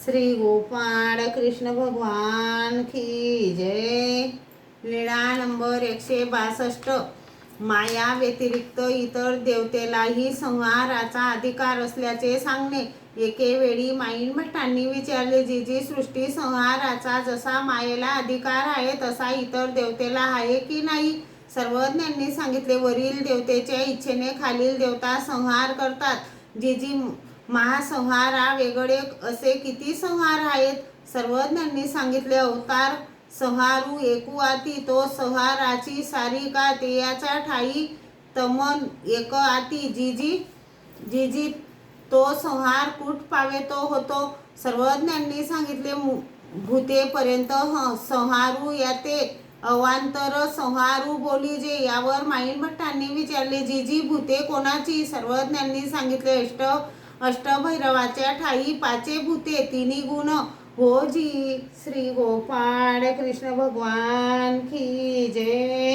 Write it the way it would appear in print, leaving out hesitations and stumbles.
श्री गोपाळ कृष्ण भगवान की जय। लीळा नंबर 162। माया व्यतिरिक्त इतर देवतेलाही संहाराचा अधिकार असल्याचे सांगणे। एके वेळी माईन भट्टांनी विचारले, जी सृष्टी संहाराचा जसा मायेला अधिकार आहे तसा इतर देवतेला आहे की नाही? सर्वज्ञांनी सांगितले, वरील देवतेच्या इच्छेने खालील देवता संहार करतात। जी महासंहारा वेगळे असे किती संहार आहेत? सर्वज्ञांनी सांगितले, अवतार संहारू एकू आती तो संहाराची सारी का तेयाचा ठाई तमन एक आती जी तो संहार कुठ पावे तो होतो। सर्वज्ञांनी सांगितले, भूतेपर्यंत संहारू याते अवांतर संहारू बोली जे। यावर माईन भट्टांनी विचारले, जी भूते कोणाची? सर्वज्ञांनी सांगितले, अष्टभैरवाच्या ठाई पाचे भूते तिन्ही गुण हो जी। श्री गोपाळ कृष्ण भगवान की जय।